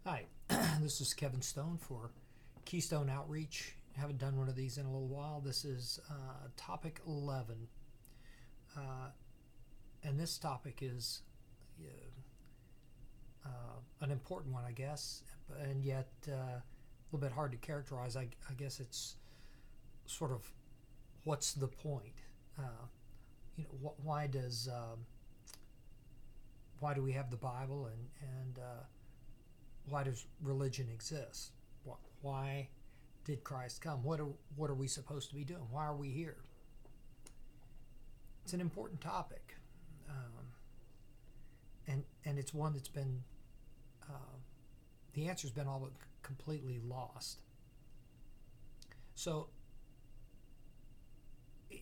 Hi, this is Kevin Stone for Keystone Outreach. I haven't done one of these in a little while. This is topic 11. And this topic is an important one, I guess, and yet a little bit hard to characterize. I guess it's sort of what's the point? Why why do we have the Bible and why does religion exist? Why did Christ come? What are we supposed to be doing? Why are we here? It's an important topic, and it's one that's been the answer's been all but completely lost. So,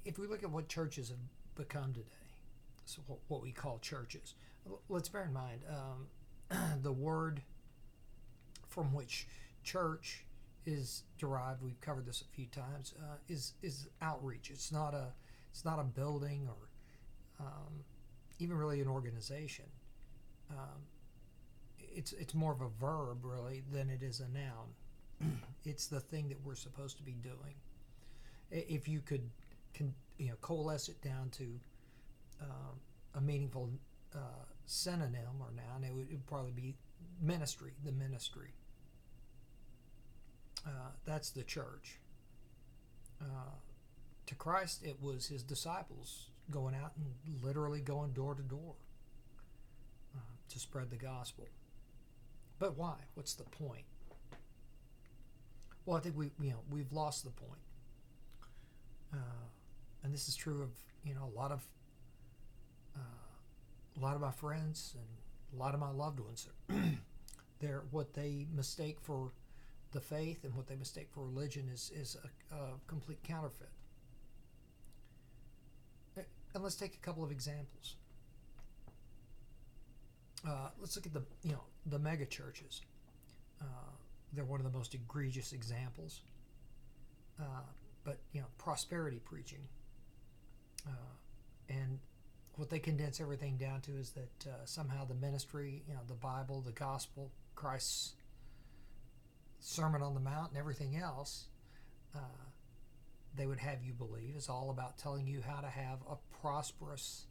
if we look at what churches have become today, so what we call churches, let's bear in mind the word from which church is derived. We've covered this a few times. Is outreach. It's not a building or even really an organization. It's more of a verb really than it is a noun. It's the thing that we're supposed to be doing. If you could coalesce it down to a meaningful synonym or noun, it would probably be ministry. The ministry. That's the church. To Christ, it was his disciples going out and literally going door to door to spread the gospel. But why? What's the point? Well, I think we've lost the point, and this is true of a lot of my friends and a lot of my loved ones. They're what they mistake for the faith and what they mistake for religion is a complete counterfeit. And let's take a couple of examples. Let's look at the mega churches. They're one of the most egregious examples. But prosperity preaching, and what they condense everything down to is that somehow the ministry, the Bible, the gospel, Christ's Sermon on the Mount, and everything else, they would have you believe is all about telling you how to have a prosperous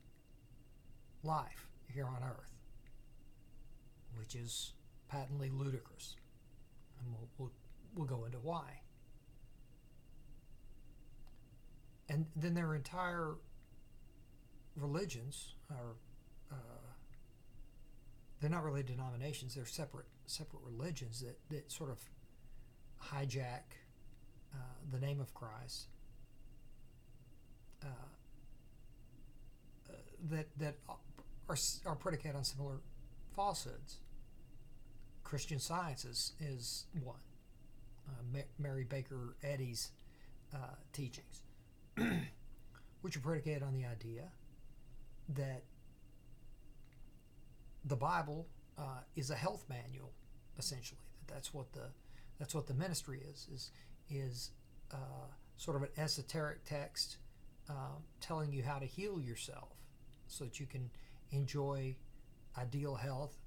life here on earth, which is patently ludicrous, and we'll go into why. And then their entire religions are they're not really denominations. They're separate religions that sort of hijack the name of Christ, that are predicated on similar falsehoods. Christian Science is one. Mary Baker Eddy's teachings, which are predicated on the idea that the Bible is a health manual, essentially. That's what the ministry is sort of an esoteric text telling you how to heal yourself so that you can enjoy ideal health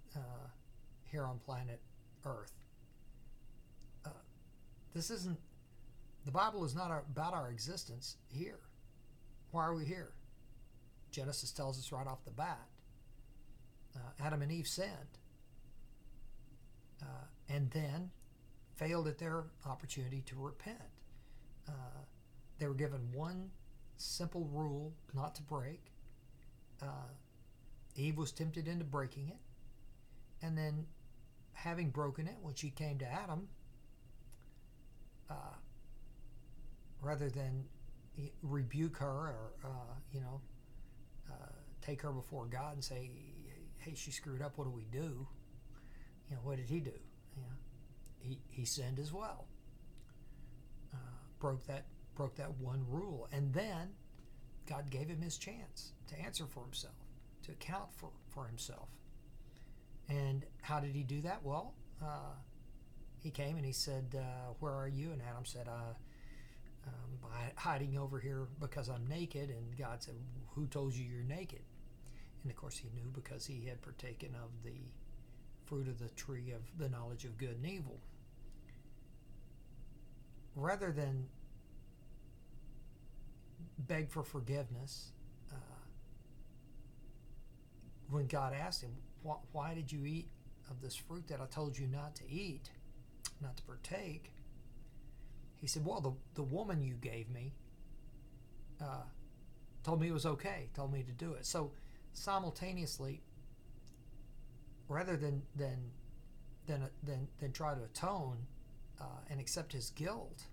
here on planet Earth. The Bible is not about our existence here. Why are we here? Genesis tells us right off the bat. Adam and Eve sinned, and then failed at their opportunity to repent. They were given one simple rule not to break. Eve was tempted into breaking it, and then having broken it, when she came to Adam, rather than rebuke her or take her before God and say, "Hey, she screwed up. What do we do?" What did he do? He sinned as well. Broke that one rule, and then God gave him his chance to answer for himself, to account for himself. And how did he do that? Well, he came and he said, "Where are you?" And Adam said, "I'm hiding over here because I'm naked." And God said, "Who told you you're naked?" And of course he knew, because he had partaken of the fruit of the tree of the knowledge of good and evil. Rather than beg for forgiveness, when God asked him, why did you eat of this fruit that I told you not to eat, not to partake? He said, well, the woman you gave me told me it was okay, told me to do it. So simultaneously, rather than try to atone and accept his guilt,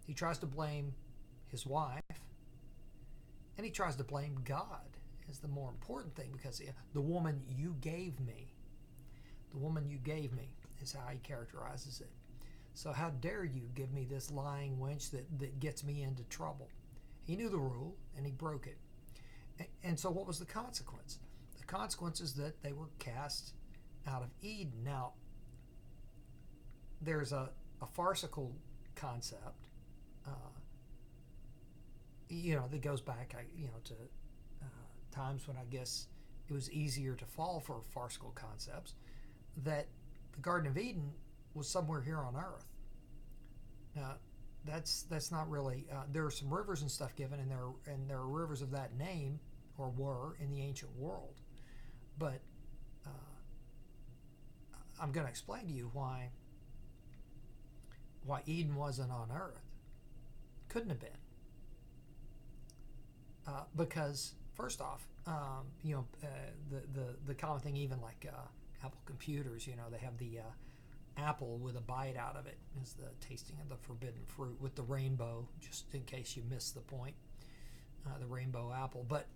he tries to blame his wife, and he tries to blame God as the more important thing, because the woman you gave me is how he characterizes it. So how dare you give me this lying wench that gets me into trouble? He knew the rule and he broke it. And so what was the consequence? The consequence is that they were cast out of Eden. Now, there's a farcical concept, that goes back, to times when I guess it was easier to fall for farcical concepts, that the Garden of Eden was somewhere here on earth. Now, that's not really. There are some rivers and stuff given, and there are rivers of that name, or were, in the ancient world. But I'm going to explain to you why Eden wasn't on earth. Couldn't have been. Because first off, the common thing, even like Apple computers, they have the apple with a bite out of it, is the tasting of the forbidden fruit with the rainbow, just in case you missed the point, the rainbow apple. But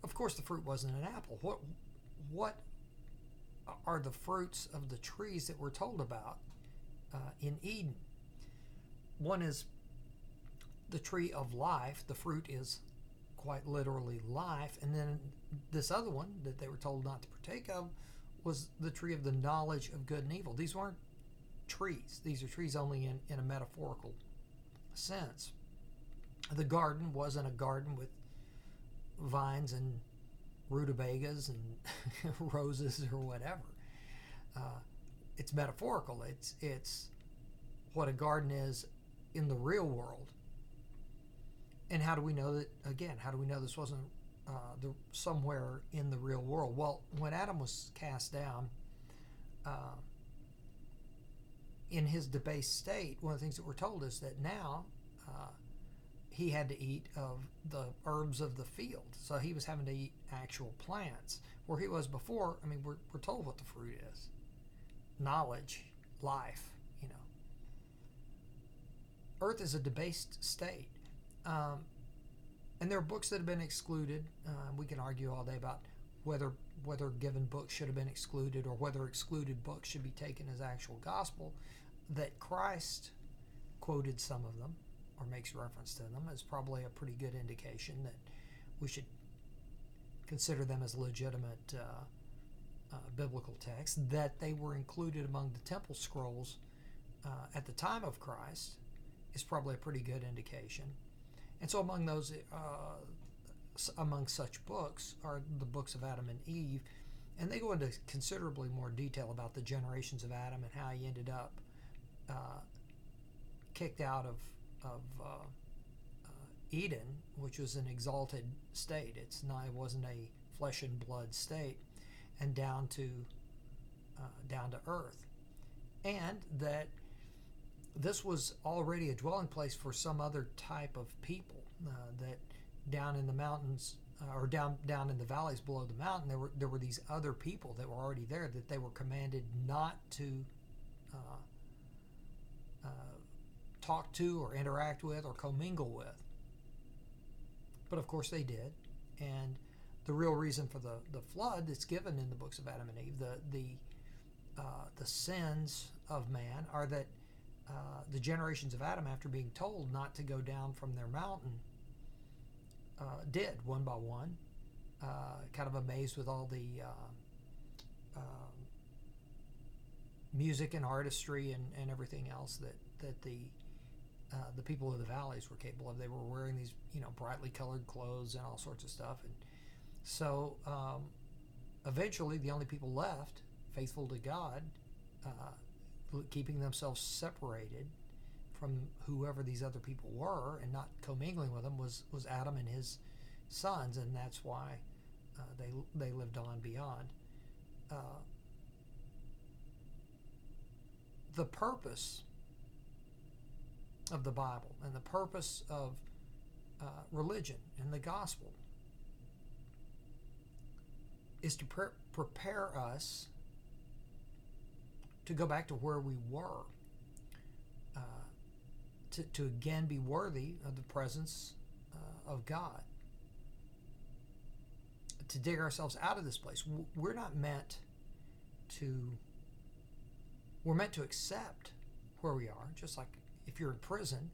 of course the fruit wasn't an apple. What are the fruits of the trees that we're told about in Eden? One is the tree of life. The fruit is quite literally life. And then this other one that they were told not to partake of was the tree of the knowledge of good and evil. These weren't trees. These are trees only in a metaphorical sense. The garden wasn't a garden with vines and rutabagas and roses or whatever. It's metaphorical. It's what a garden is in the real world. And how do we know that, again, how do we know this wasn't somewhere in the real world? Well, when Adam was cast down in his debased state, one of the things that we're told is that now he had to eat of the herbs of the field. So he was having to eat actual plants. Where he was before, we're told what the fruit is. Knowledge, life, Earth is a debased state. And there are books that have been excluded. We can argue all day about whether given books should have been excluded, or whether excluded books should be taken as actual gospel. That Christ quoted some of them or makes reference to them is probably a pretty good indication that we should consider them as legitimate biblical texts. That they were included among the temple scrolls at the time of Christ is probably a pretty good indication. And so among those, among such books are the books of Adam and Eve, and they go into considerably more detail about the generations of Adam and how he ended up kicked out of Eden, which was an exalted state. It wasn't a flesh and blood state, and down to earth, and that this was already a dwelling place for some other type of people. That down in the mountains, or down in the valleys below the mountain, there were these other people that were already there, that they were commanded not to talk to or interact with or commingle with. But of course they did. And the real reason for the flood that's given in the books of Adam and Eve, the sins of man, are that the generations of Adam, after being told not to go down from their mountain, did one by one, kind of amazed with all the music and artistry and everything else that the people of the valleys were capable of. They were wearing these brightly colored clothes and all sorts of stuff, and So eventually, the only people left, faithful to God, keeping themselves separated from whoever these other people were and not commingling with them, was Adam and his sons, and that's why they lived on beyond. Uh, the purpose of the Bible and the purpose of religion and the gospel is to prepare us to go back to where we were, uh, to again be worthy of the presence of God, to dig ourselves out of this place. We're not meant to, we're meant to accept where we are, just like if you're in prison,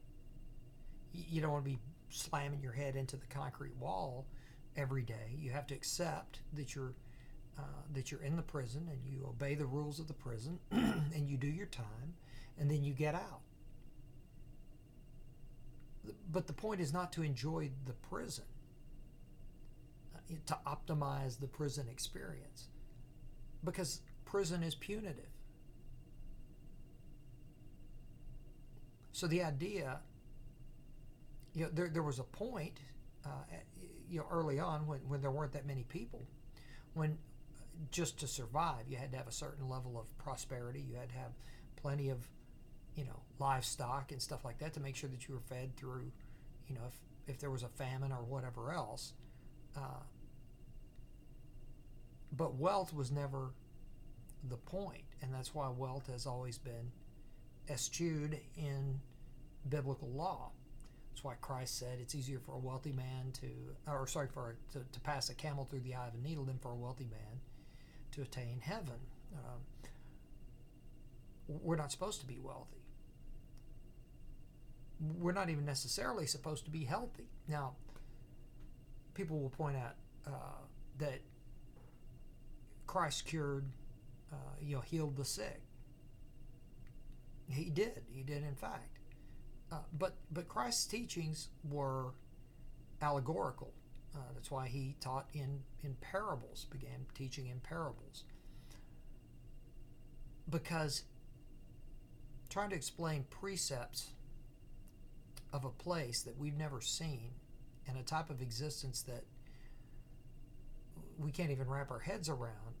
you don't want to be slamming your head into the concrete wall every day. You have to accept that you're in the prison, and you obey the rules of the prison, and you do your time, and then you get out. But the point is not to enjoy the prison, to optimize the prison experience, because prison is punitive. So the idea, there was a point, early on when there weren't that many people, when just to survive you had to have a certain level of prosperity. You had to have plenty of, livestock and stuff like that to make sure that you were fed through, if there was a famine or whatever else. But wealth was never the point, and that's why wealth has always been eschewed in biblical law. That's why Christ said it's easier for a wealthy man to pass a camel through the eye of a needle than for a wealthy man to attain heaven. We're not supposed to be wealthy. We're not even necessarily supposed to be healthy. Now, people will point out that Christ cured, healed the sick. He did in fact. But Christ's teachings were allegorical. That's why he taught in parables, began teaching in parables. Because trying to explain precepts of a place that we've never seen and a type of existence that we can't even wrap our heads around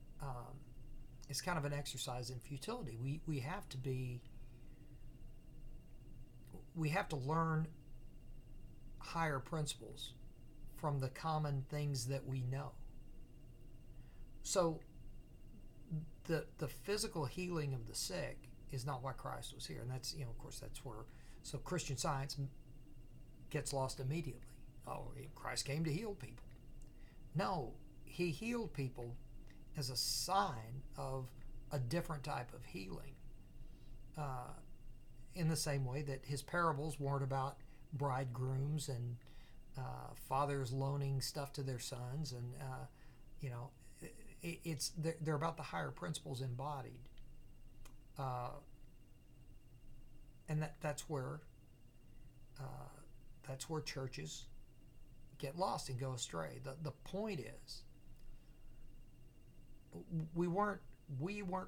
is kind of an exercise in futility. We have to learn higher principles from the common things that we know. So the physical healing of the sick is not why Christ was here, and that's of course that's where Christian Science gets lost immediately. Oh, Christ came to heal people. No, he healed people as a sign of a different type of healing. In the same way that his parables weren't about bridegrooms and fathers loaning stuff to their sons, and they're about the higher principles embodied, and that's where churches get lost and go astray. The point is, we weren't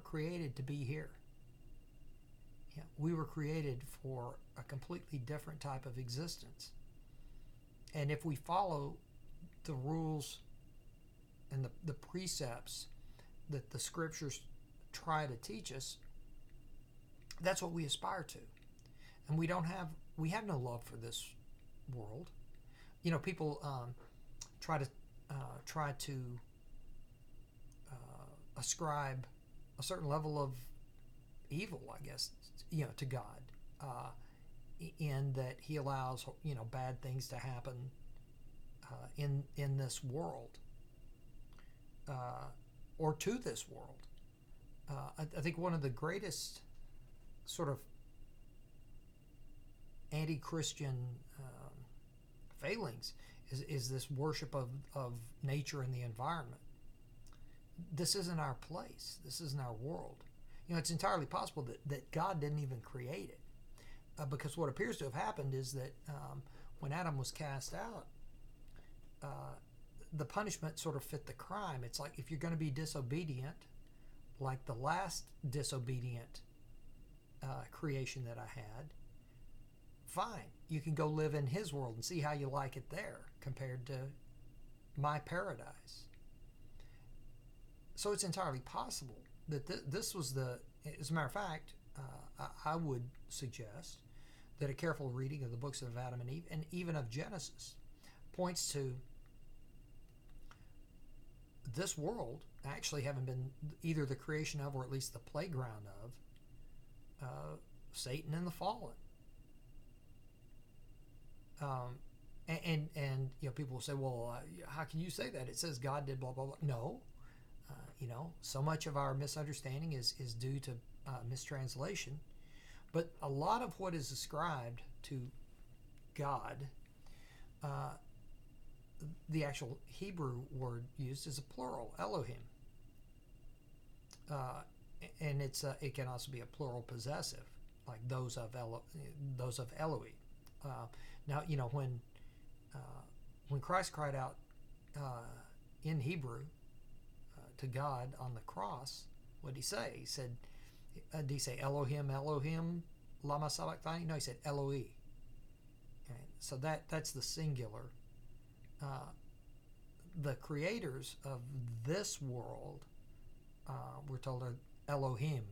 created to be here. We were created for a completely different type of existence. And if we follow the rules and the precepts that the scriptures try to teach us, that's what we aspire to. And we have no love for this world. People try to ascribe a certain level of evil, I guess, to God, in that he allows bad things to happen in this world, or to this world. I think one of the greatest sort of anti-Christian failings is this worship of nature and the environment. This isn't our place. This isn't our world. It's entirely possible that God didn't even create it, because what appears to have happened is that when Adam was cast out, the punishment sort of fit the crime. It's like if you're going to be disobedient, like the last disobedient creation that I had, fine. You can go live in his world and see how you like it there compared to my paradise. So it's entirely possible that this was the, as a matter of fact, I would suggest that a careful reading of the books of Adam and Eve, and even of Genesis, points to this world actually having been either the creation of, or at least the playground of, Satan and the fallen. And you know, people will say, well, how can you say that? It says God did blah blah blah. No, you know, so much of our misunderstanding is due to mistranslation. But a lot of what is ascribed to God, the actual Hebrew word used is a plural, Elohim, and it can also be a plural possessive, like those of Eloi. Now, you know, when Christ cried out in Hebrew to God on the cross, what did he say? He said, did he say Elohim, Elohim, lama sabachthani? No, he said Eloi. Okay, so that's the singular. The creators of this world, we're told, are Elohim.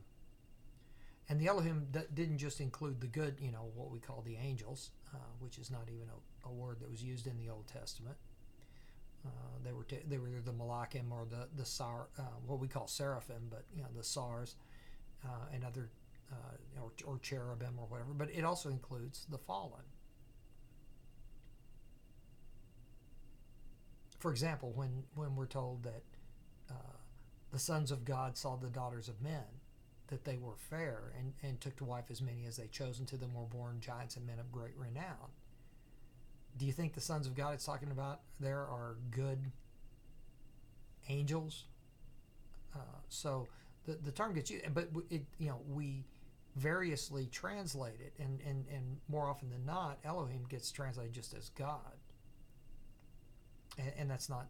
And the Elohim didn't just include the good, you know, what we call the angels, which is not even a word that was used in the Old Testament. They were either the Malachim or the Sar, what we call seraphim, but you know, the Sars and other or cherubim or whatever. But it also includes the fallen. For example, when we're told that the sons of God saw the daughters of men, that they were fair and took to wife as many as they chose, and to them were born giants and men of great renown. Do you think the sons of God it's talking about there are good angels? So the term gets used, but it, you know, we variously translate it, and more often than not, Elohim gets translated just as God, and that's not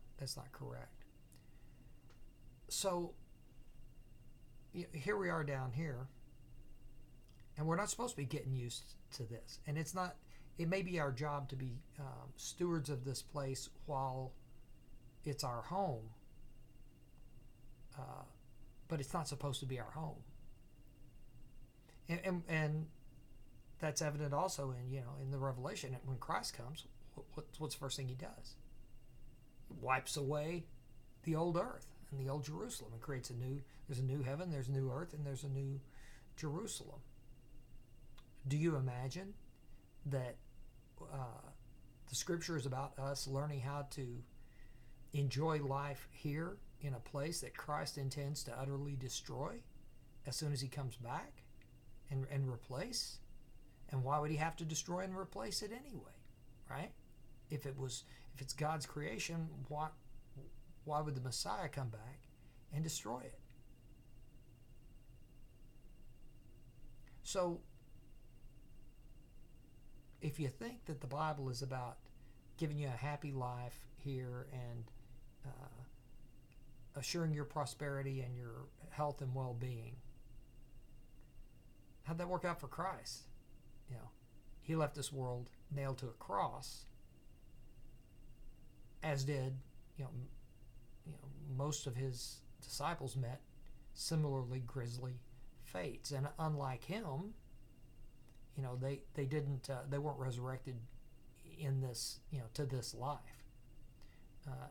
correct. So here we are down here, and we're not supposed to be getting used to this, and it's not. It may be our job to be stewards of this place while it's our home, but it's not supposed to be our home. And that's evident also in the Revelation. When Christ comes, what's the first thing he does? He wipes away the old earth and the old Jerusalem and creates there's a new heaven, there's a new earth, and there's a new Jerusalem. Do you imagine that the scripture is about us learning how to enjoy life here in a place that Christ intends to utterly destroy as soon as he comes back and replace? And why would he have to destroy and replace it anyway, right? If it's God's creation, why would the Messiah come back and destroy it? So if you think that the Bible is about giving you a happy life here and assuring your prosperity and your health and well-being, how'd that work out for Christ? He left this world nailed to a cross, as did most of his disciples met similarly grisly fates. And unlike him, they weren't resurrected in this to this life.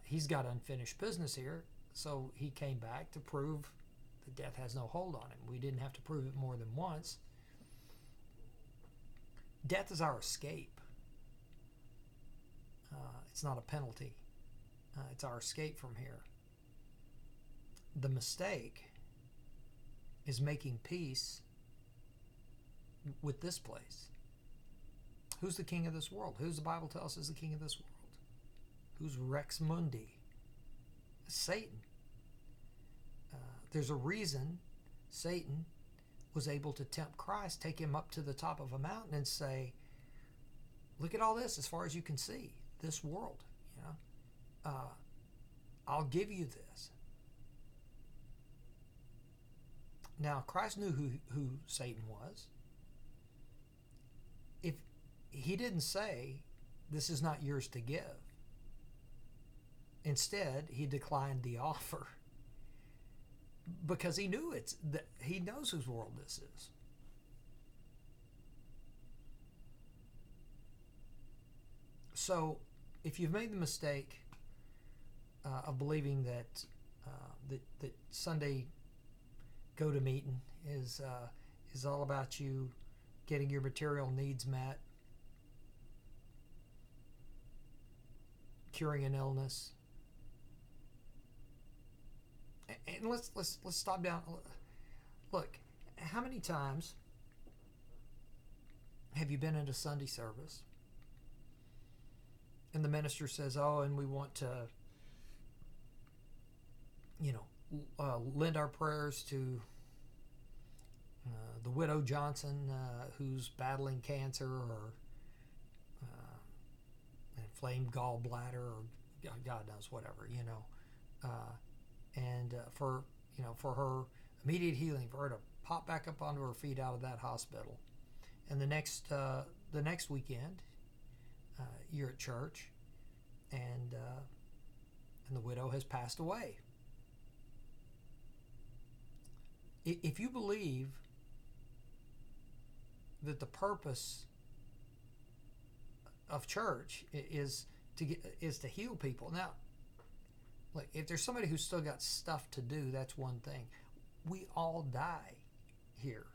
He's got unfinished business here, so he came back to prove that death has no hold on him. We didn't have to prove it more than once. Death is our escape. It's not a penalty. It's our escape from here. The mistake is making peace with this place. Who's the king of this world? Who's the Bible tell us is the king of this world? Who's Rex Mundi? Satan. There's a reason Satan was able to tempt Christ, take him up to the top of a mountain and say, look at all this as far as you can see, this world. I'll give you this. Now, Christ knew who Satan was. If he didn't say, this is not yours to give, instead, he declined the offer because he knew he knows whose world this is. So, if you've made the mistake of believing that that Sunday go to meeting is all about you getting your material needs met, curing an illness, and let's stop down. Look, how many times have you been in a Sunday service and the minister says, "Oh, and we want to, lend our prayers to the widow Johnson who's battling cancer or inflamed gallbladder or God knows whatever, and for her immediate healing, for her to pop back up onto her feet out of that hospital, and the next weekend you're at church and the widow has passed away." If you believe that the purpose of church is to heal people, now, like, if there's somebody who's still got stuff to do, that's one thing. We all die here.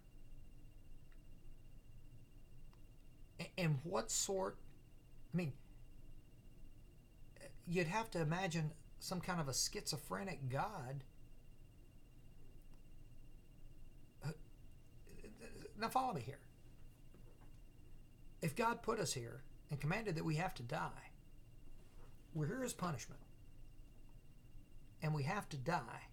And what sort? I mean, you'd have to imagine some kind of a schizophrenic God. Now follow me here. If God put us here and commanded that we have to die, we're here as punishment, and we have to die,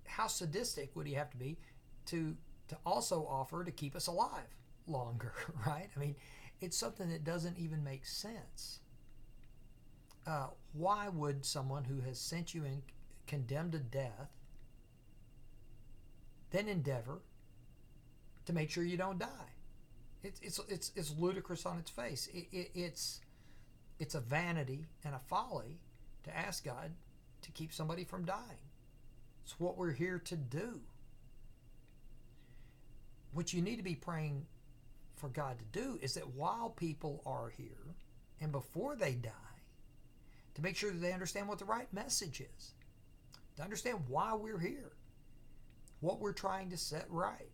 how sadistic would he have to be to also offer to keep us alive longer, right? I mean, it's something that doesn't even make sense. Why would someone who has sent you and condemned to death then endeavor to make sure you don't die? It's ludicrous on its face. It's a vanity and a folly to ask God to keep somebody from dying. It's what we're here to do. What you need to be praying for God to do is that while people are here and before they die, to make sure that they understand what the right message is, to understand why we're here, what we're trying to set right.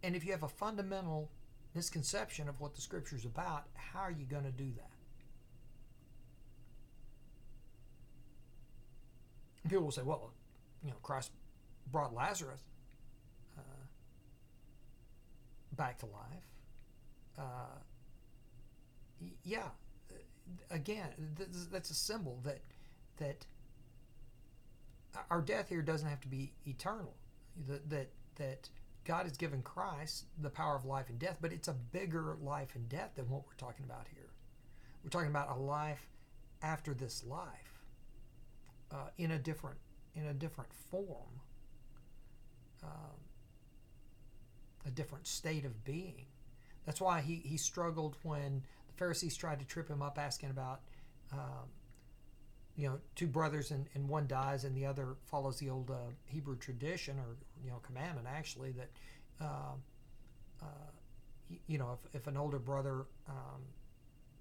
And if you have a fundamental misconception of what the Scripture is about, how are you going to do that? And people will say, well, Christ brought Lazarus back to life. Yeah, again, that's a symbol that our death here doesn't have to be eternal. That God has given Christ the power of life and death, but it's a bigger life and death than what we're talking about here. We're talking about a life after this life, in a different form, a different state of being. That's why he struggled when the Pharisees tried to trip him up, asking about two brothers and one dies and the other follows the old Hebrew tradition or commandment actually that if an older brother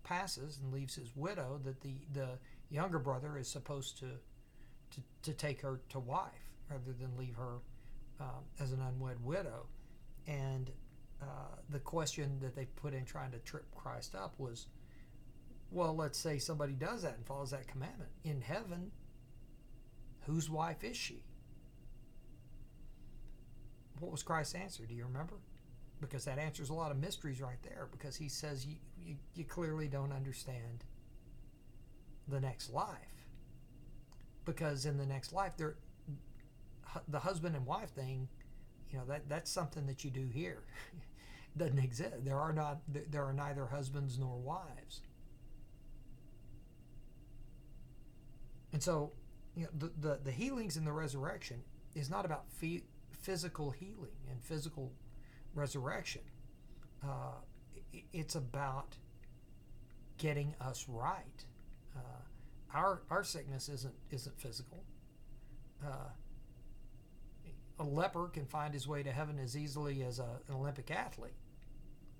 passes and leaves his widow, that the younger brother is supposed to take her to wife rather than leave her as an unwed widow. And the question that they put in trying to trip Christ up was, well, let's say somebody does that and follows that commandment. In heaven, whose wife is she? What was Christ's answer? Do you remember? Because that answers a lot of mysteries right there, because he says you clearly don't understand the next life. Because in the next life, the husband and wife thing, that's something that you do here. doesn't exist. There are neither husbands nor wives. And so, the healings in the resurrection is not about physical healing and physical resurrection. Uh, it's about getting us right. Our sickness isn't physical. Uh, a leper can find his way to heaven as easily as an Olympic athlete,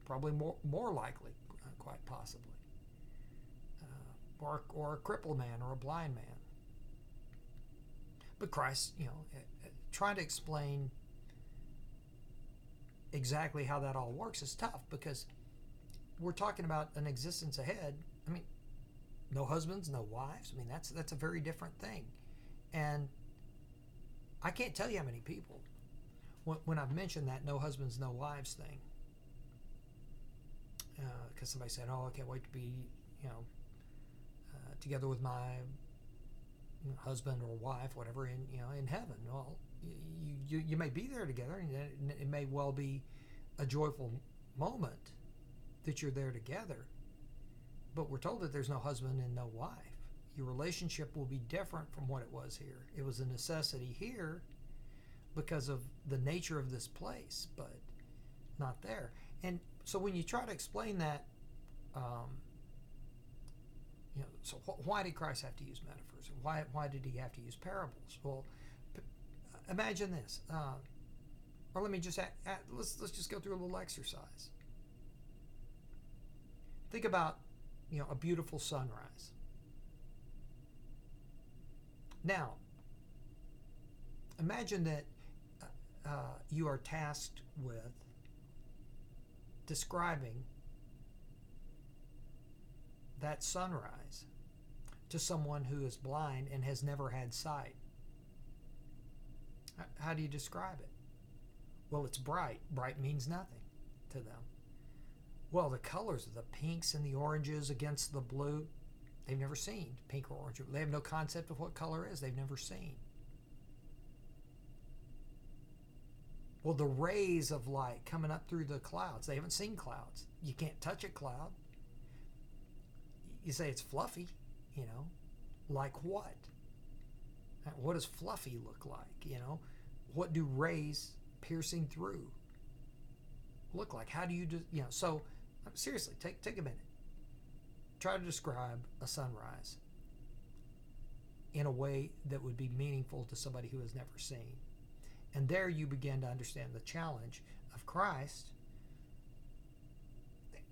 probably more likely, quite possibly, or a crippled man or a blind man. But Christ, trying to explain exactly how that all works is tough, because we're talking about an existence ahead. I mean, no husbands, no wives. I mean, that's a very different thing. And I can't tell you how many people, when I've mentioned that no husbands, no wives thing, because somebody said, "Oh, I can't wait to be, together with my husband or wife, whatever, in heaven." Well, you may be there together, and it may well be a joyful moment that you're there together. But we're told that there's no husband and no wife. Your relationship will be different from what it was here. It was a necessity here because of the nature of this place, but not there. And so when you try to explain that, so why did Christ have to use metaphors? Why did he have to use parables? Well, imagine this, or let me just let's just go through a little exercise. Think about a beautiful sunrise. Now, imagine that you are tasked with describing that sunrise to someone who is blind and has never had sight. How do you describe it? Well, it's bright. Bright means nothing to them. Well, the colors, the pinks and the oranges against the blue, they've never seen pink or orange. They have no concept of what color is. They've never seen. Well, the rays of light coming up through the clouds, they haven't seen clouds. You can't touch a cloud. You say it's fluffy, like what? What does fluffy look like? What do rays piercing through look like? How do you so seriously, take a minute. Try to describe a sunrise in a way that would be meaningful to somebody who has never seen. And there you begin to understand the challenge of Christ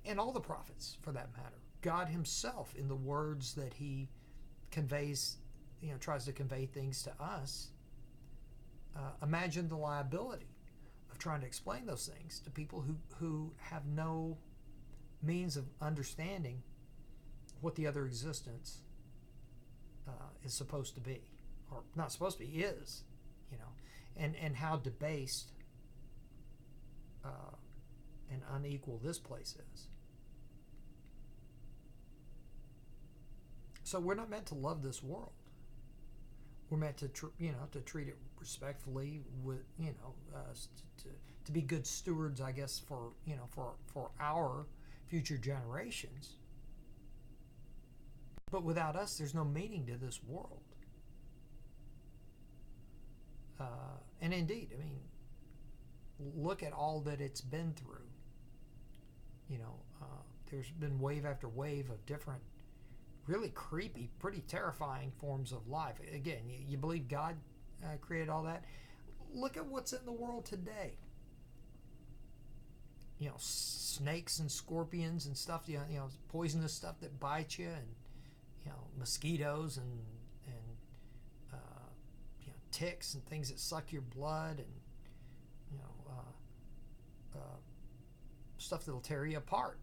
and all the prophets, for that matter. God himself, in the words that he conveys, tries to convey things to us. Imagine the liability of trying to explain those things to people who have no means of understanding what the other existence is supposed to be, or not supposed to be, is, and how debased and unequal this place is. So we're not meant to love this world. We're meant to to treat it respectfully, with to be good stewards, I guess, for our future generations. But without us, there's no meaning to this world. And indeed, I mean, look at all that it's been through. There's been wave after wave of different, really creepy, pretty terrifying forms of life. Again, you believe God created all that? Look at what's in the world today. Snakes and scorpions and stuff. Poisonous stuff that bites you, and mosquitoes and ticks and things that suck your blood, and stuff that'll tear you apart.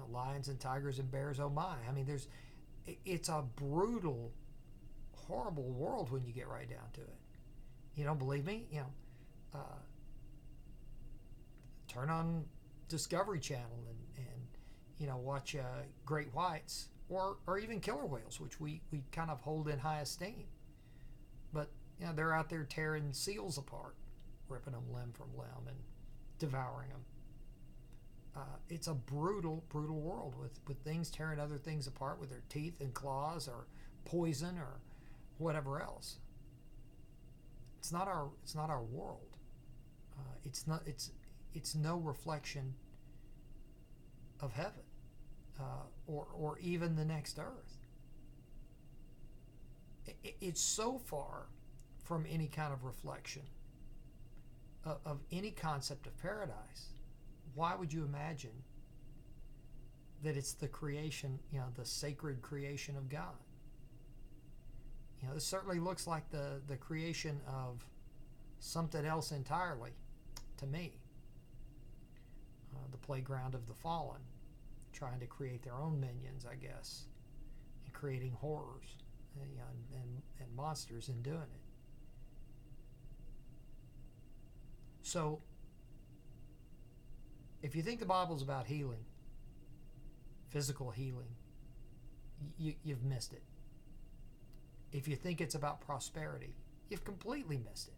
Lions and tigers and bears, oh my. I mean, it's a brutal, horrible world when you get right down to it. You don't believe me? Turn on Discovery Channel and watch great whites or even killer whales, which we kind of hold in high esteem. But they're out there tearing seals apart, ripping them limb from limb, and devouring them. It's a brutal, brutal world with things tearing other things apart with their teeth and claws, or poison, or whatever else. It's not our world. It's no reflection of heaven, or even the next earth. It's so far from any kind of reflection of any concept of paradise. Why would you imagine that it's the creation, the sacred creation of God? This certainly looks like the creation of something else entirely to me. The playground of the fallen, trying to create their own minions, I guess, and creating horrors and monsters in doing it. So, if you think the Bible's about healing, physical healing, you've missed it. If you think it's about prosperity, you've completely missed it.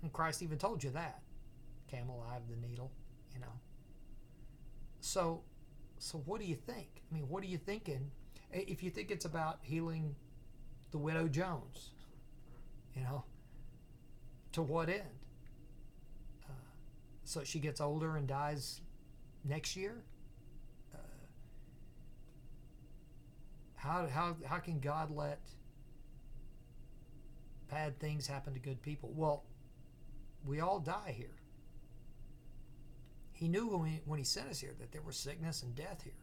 And Christ even told you that. Camel eye of the needle, So what do you think? I mean, what are you thinking? If you think it's about healing the widow Jones, to what end? So she gets older and dies next year? How can God let bad things happen to good people? Well, we all die here. He knew when he sent us here that there was sickness and death here.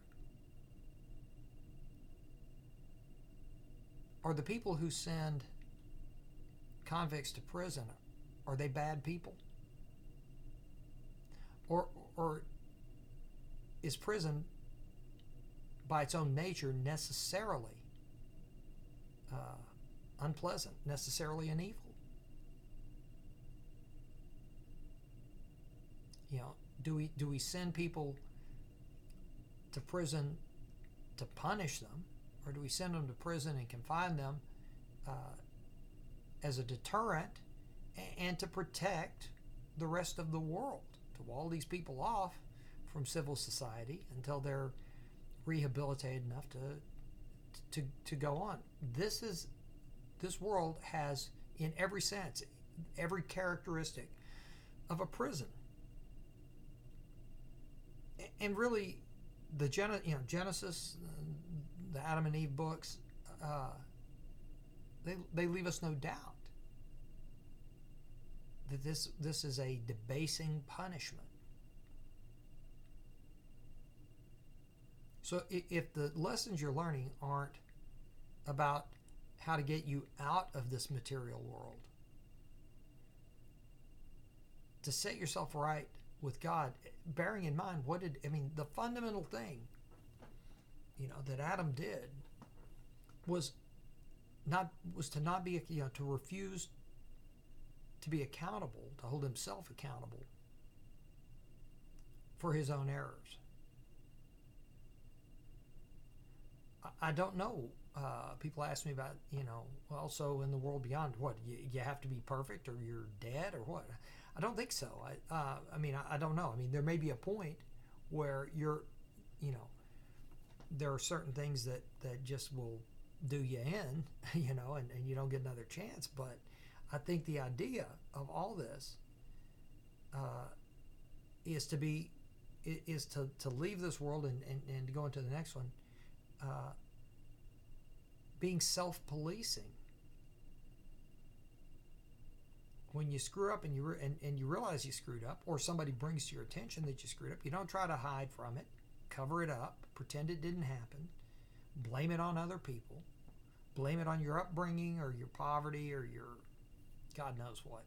Are the people who send convicts to prison, are they bad people? Or is prison, by its own nature, necessarily unpleasant, necessarily an evil? Do we send people to prison to punish them, or do we send them to prison and confine them as a deterrent and to protect the rest of the world, to wall these people off from civil society until they're rehabilitated enough to go on? This world has, in every sense, every characteristic of a prison. And really, the Genesis, the Adam and Eve books, they leave us no doubt that this is a debasing punishment. So if the lessons you're learning aren't about how to get you out of this material world, to set yourself right with God, bearing in mind the fundamental thing, that Adam did was to not be, to refuse to be accountable, to hold himself accountable for his own errors. I don't know. People ask me about, so in the world beyond, what, you have to be perfect or you're dead or what? I don't think so. I don't know. There may be a point where you're, there are certain things that just will do you in, and you don't get another chance. But I think the idea of all this is to leave this world and to go into the next one, being self-policing. When you screw up and you realize you screwed up, or somebody brings to your attention that you screwed up, you don't try to hide from it, cover it up, pretend it didn't happen, blame it on other people, blame it on your upbringing or your poverty or your God knows what.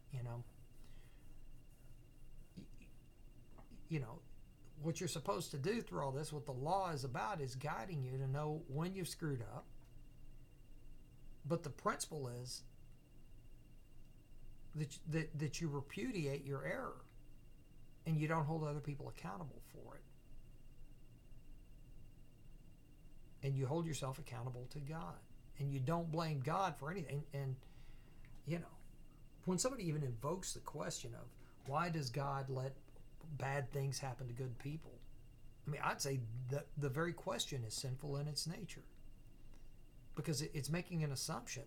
What you're supposed to do through all this, what the law is about, is guiding you to know when you've screwed up. But the principle is that you repudiate your error and you don't hold other people accountable for it. And you hold yourself accountable to God. And you don't blame God for anything. And when somebody even invokes the question of why does God let bad things happen to good people. I mean, I'd say that the very question is sinful in its nature, because it's making an assumption,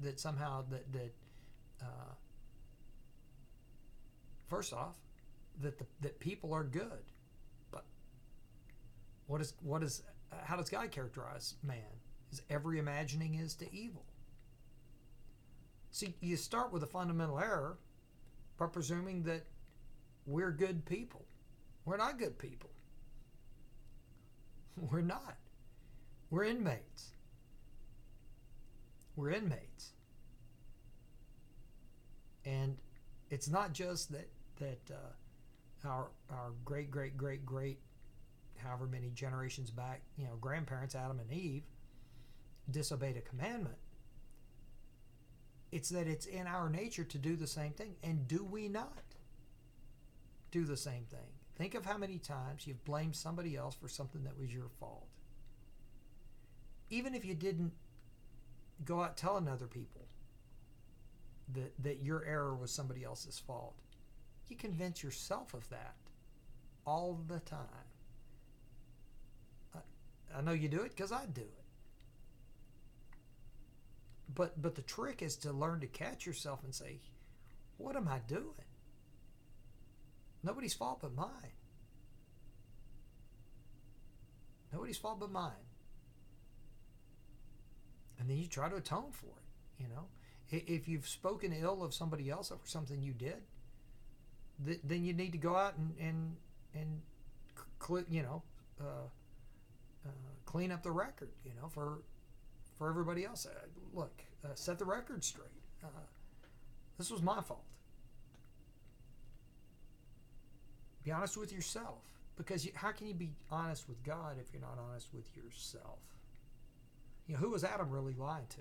that somehow that first off, that people are good. But how does God characterize man? Is every imagining is to evil. See, you start with a fundamental error by presuming that we're good people. We're not good people. We're not. We're inmates. We're inmates. And it's not just that our great however many generations back, grandparents Adam and Eve disobeyed a commandment. It's that it's in our nature to do the same thing. And do we not do the same thing? Think of how many times you've blamed somebody else for something that was your fault. Even if you didn't go out telling other people that your error was somebody else's fault, you convince yourself of that all the time. I know you do it because I do it. But the trick is to learn to catch yourself and say, what am I doing? Nobody's fault but mine. Nobody's fault but mine. And then you try to atone for it, If you've spoken ill of somebody else over something you did, then you need to go out and clean up the record, for everybody else. Look, set the record straight. This was my fault. Be honest with yourself, because how can you be honest with God if you're not honest with yourself? Who was Adam really lying to?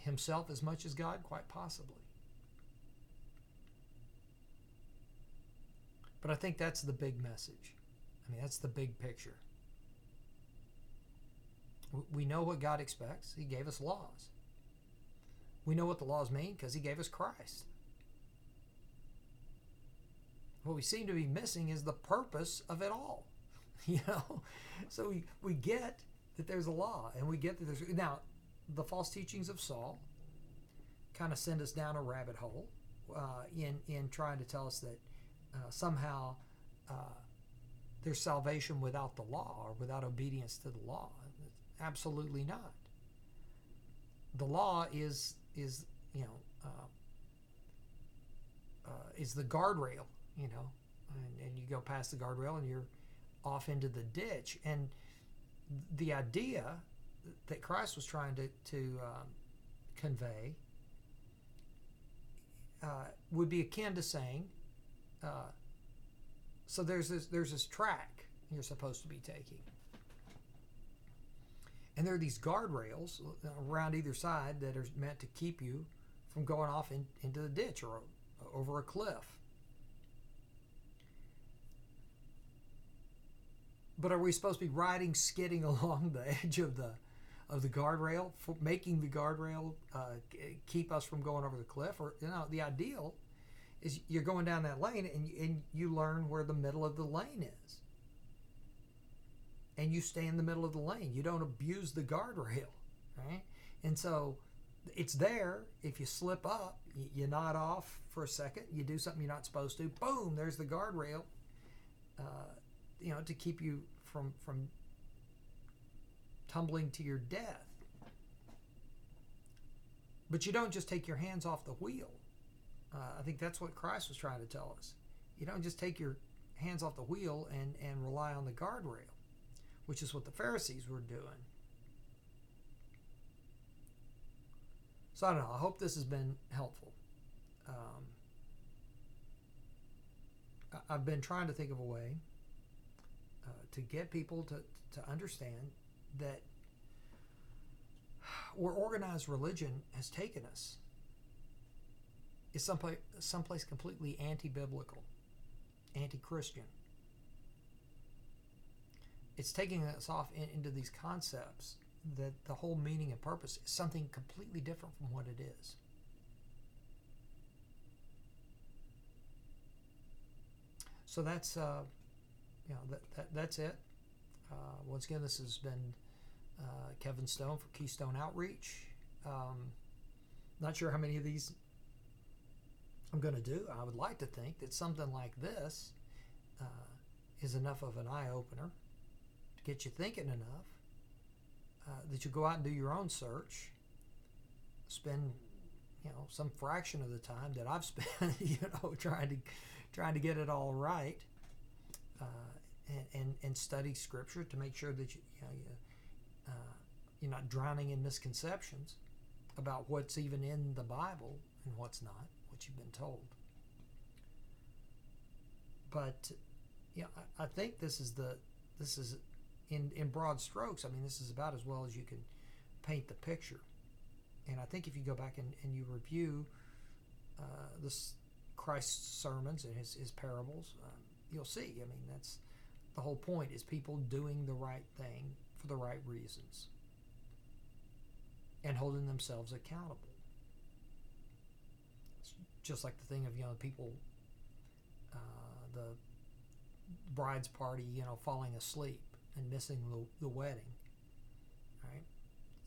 Himself as much as God? Quite possibly. But I think that's the big message. That's the big picture. We know what God expects. He gave us laws. We know what the laws mean because He gave us Christ. What we seem to be missing is the purpose of it all. So we get that there's a law, and we get that there's... Now, the false teachings of Saul kind of send us down a rabbit hole in trying to tell us that somehow there's salvation without the law or without obedience to the law. Absolutely not. The law is the guardrail, and you go past the guardrail and you're off into the ditch. And the idea that Christ was trying to convey would be akin to saying, so there's this track you're supposed to be taking, and there are these guardrails around either side that are meant to keep you from going off into the ditch or over a cliff. But are we supposed to be skidding along the edge of the guardrail, making the guardrail keep us from going over the cliff? Or the ideal is you're going down that lane and you learn where the middle of the lane is, and you stay in the middle of the lane. You don't abuse the guardrail, right? And so it's there. If you slip up, you nod off for a second, you do something you're not supposed to, boom, there's the guardrail, to keep you from tumbling to your death. But you don't just take your hands off the wheel. I think that's what Christ was trying to tell us. You don't just take your hands off the wheel and rely on the guardrail, which is what the Pharisees were doing. So I don't know. I hope this has been helpful. I've been trying to think of a way to get people to understand that where organized religion has taken us is someplace completely anti-biblical, anti-Christian. It's taking us off into these concepts that the whole meaning and purpose is something completely different from what it is. So that's that's it. Once again, this has been Kevin Stone for Keystone Outreach. Not sure how many of these I'm going to do. I would like to think that something like this is enough of an eye-opener to get you thinking enough that you go out and do your own search, spend some fraction of the time that I've spent trying to get it all right, and study Scripture to make sure that you're not drowning in misconceptions about what's even in the Bible and what's not, what you've been told. But I think this is in broad strokes. I mean, this is about as well as you can paint the picture. And I think if you go back and you review this Christ's sermons and his parables, you'll see. I mean, that's the whole point, is people doing the right thing for the right reasons and holding themselves accountable. It's just like the thing of people, the bride's party, falling asleep and missing the wedding, right?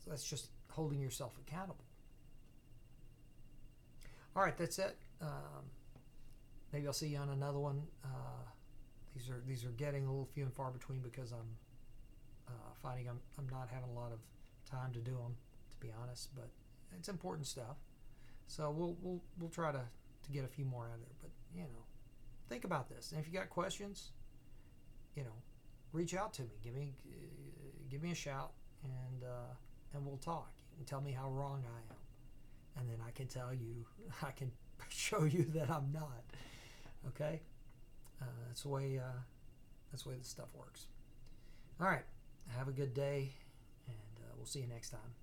So that's just holding yourself accountable. All right, that's it. Maybe I'll see you on another one. These are getting a little few and far between because I'm finding I'm not having a lot of time to do them, to be honest. But it's important stuff, so we'll try to get a few more out there. But think about this, and if you got questions, reach out to me. Give me a shout, and we'll talk. You can tell me how wrong I am, and then I can tell you, I can show you that I'm not. Okay, that's the way this stuff works. All right, have a good day, and we'll see you next time.